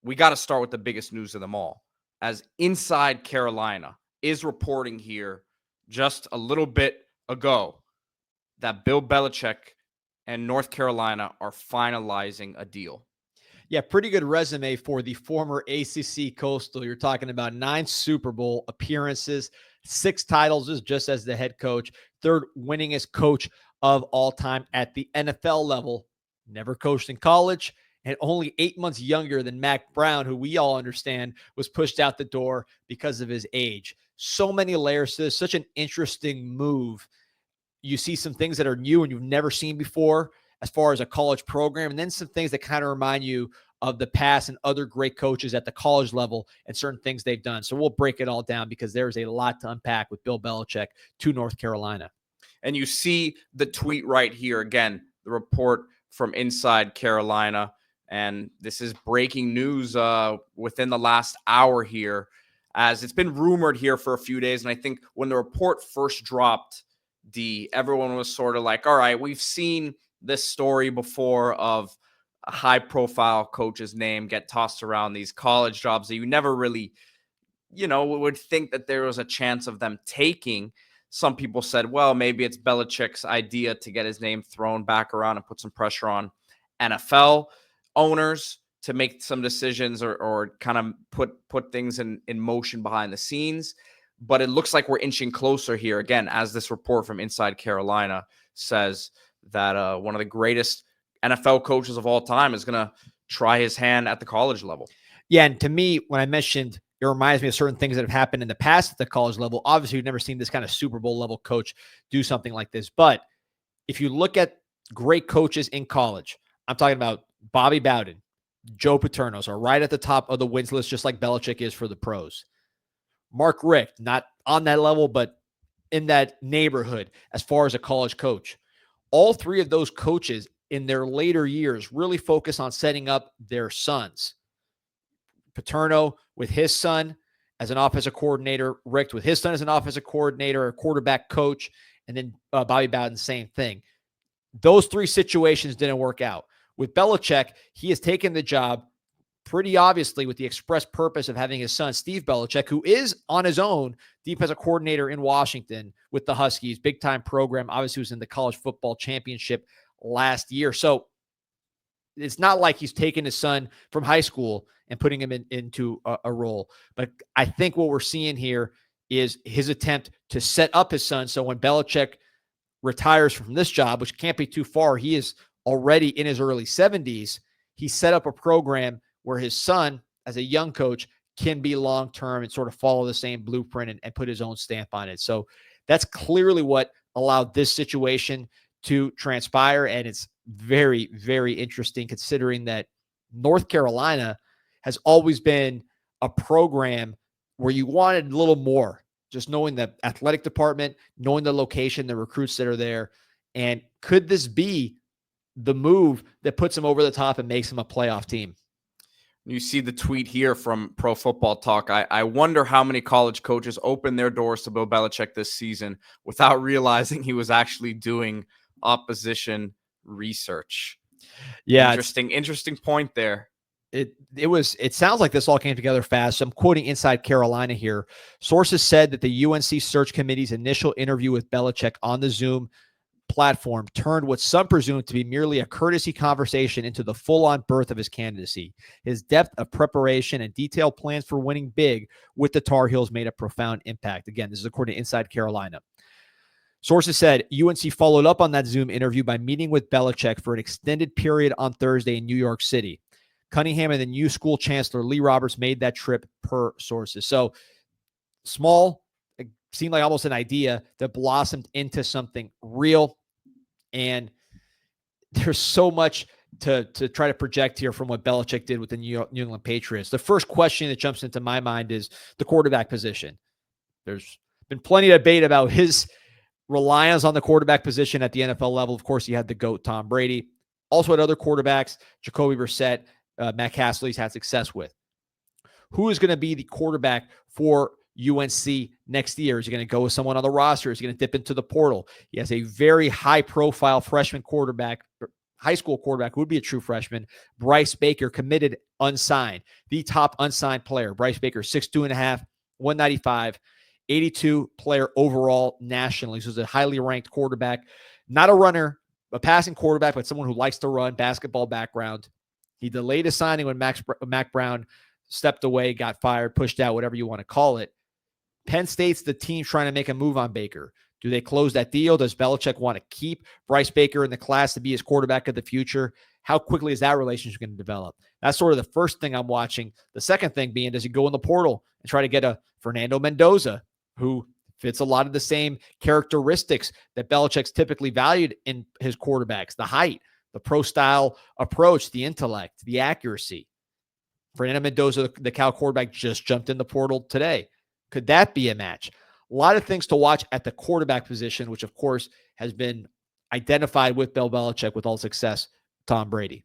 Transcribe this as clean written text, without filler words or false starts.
we got to start with the biggest news of them all, as Inside Carolina is reporting here just a little bit ago that Bill Belichick and North Carolina are finalizing a deal. Yeah, pretty good resume for the former ACC Coastal. You're talking about 9 Super Bowl appearances, 6 titles just as the head coach, 3rd winningest coach of all time at the NFL level. Never coached in college, and only 8 months younger than Mac Brown, who we all understand was pushed out the door because of his age. So many layers to this, such an interesting move. You see some things that are new and you've never seen before as far as a college program, and then some things that kind of remind you of the past and other great coaches at the college level and certain things they've done. So we'll break it all down because there's a lot to unpack with Bill Belichick to North Carolina. And you see the tweet right here. Again, the report from Inside Carolina. And this is breaking news within the last hour here, as it's been rumored here for a few days. And I think when the report first dropped, everyone was sort of like, all right, we've seen this story before of a high-profile coach's name get tossed around these college jobs that you never really, would think that there was a chance of them taking. Some people said, well, maybe it's Belichick's idea to get his name thrown back around and put some pressure on NFL owners to make some decisions or kind of put things in motion behind the scenes. But it looks like we're inching closer here, again, as this report from Inside Carolina says that one of the greatest NFL coaches of all time is going to try his hand at the college level. Yeah, and to me, when I mentioned it reminds me of certain things that have happened in the past at the college level. Obviously, you've never seen this kind of Super Bowl level coach do something like this. But if you look at great coaches in college, I'm talking about Bobby Bowden, Joe Paterno are right at the top of the wins list, just like Belichick is for the pros. Mark Richt, not on that level, but in that neighborhood as far as a college coach. All 3 of those coaches in their later years really focus on setting up their sons. Paterno with his son as an offensive coordinator, Richt with his son as an offensive coordinator, a quarterback coach, and then Bobby Bowden, same thing. Those 3 situations didn't work out. With Belichick, he has taken the job pretty obviously with the express purpose of having his son, Steve Belichick, who is on his own defensive coordinator in Washington with the Huskies, big-time program, obviously was in the college football championship last year. So it's not like he's taking his son from high school and putting him into a role. But I think what we're seeing here is his attempt to set up his son. So when Belichick retires from this job, which can't be too far, he is already in his early 70s. He set up a program where his son, as a young coach, can be long-term and sort of follow the same blueprint and put his own stamp on it. So that's clearly what allowed this situation to transpire. And it's very, very interesting considering that North Carolina has always been a program where you wanted a little more, just knowing the athletic department, knowing the location, the recruits that are there. And could this be the move that puts him over the top and makes him a playoff team? You see the tweet here from Pro Football Talk. I wonder how many college coaches opened their doors to Bill Belichick this season without realizing he was actually doing opposition research. Yeah. Interesting point there. It sounds like this all came together fast. So I'm quoting Inside Carolina here. Sources said that the UNC search committee's initial interview with Belichick on the Zoom platform turned what some presumed to be merely a courtesy conversation into the full-on birth of his candidacy. His depth of preparation and detailed plans for winning big with the Tar Heels made a profound impact. Again, this is according to Inside Carolina. Sources said UNC followed up on that Zoom interview by meeting with Belichick for an extended period on Thursday in New York City. Cunningham and the new school chancellor, Lee Roberts, made that trip per sources. So small, it seemed like almost an idea that blossomed into something real. And there's so much to try to project here from what Belichick did with the New England Patriots. The first question that jumps into my mind is the quarterback position. There's been plenty of debate about his reliance on the quarterback position at the NFL level. Of course, he had the GOAT, Tom Brady. Also had other quarterbacks, Jacoby Brissett, Matt Castle, he's had success with. Who is going to be the quarterback for UNC next year? Is he going to go with someone on the roster? Is he going to dip into the portal? He has a very high-profile freshman quarterback high school quarterback who would be a true freshman, Bryce Baker, committed unsigned, the top unsigned player. Bryce Baker, 6'2.5", 195, 82 player overall nationally. So he's a highly ranked quarterback, not a runner, a passing quarterback, but someone who likes to run, basketball background. He delayed his signing when Mac Brown stepped away, got fired, pushed out, whatever you want to call it. Penn State's the team trying to make a move on Baker. Do they close that deal? Does Belichick want to keep Bryce Baker in the class to be his quarterback of the future? How quickly is that relationship going to develop? That's sort of the first thing I'm watching. The second thing being, does he go in the portal and try to get a Fernando Mendoza, who fits a lot of the same characteristics that Belichick's typically valued in his quarterbacks: the height, the pro-style approach, the intellect, the accuracy. Fernando Mendoza, the Cal quarterback, just jumped in the portal today. Could that be a match? A lot of things to watch at the quarterback position, which, of course, has been identified with Bill Belichick with all success, Tom Brady.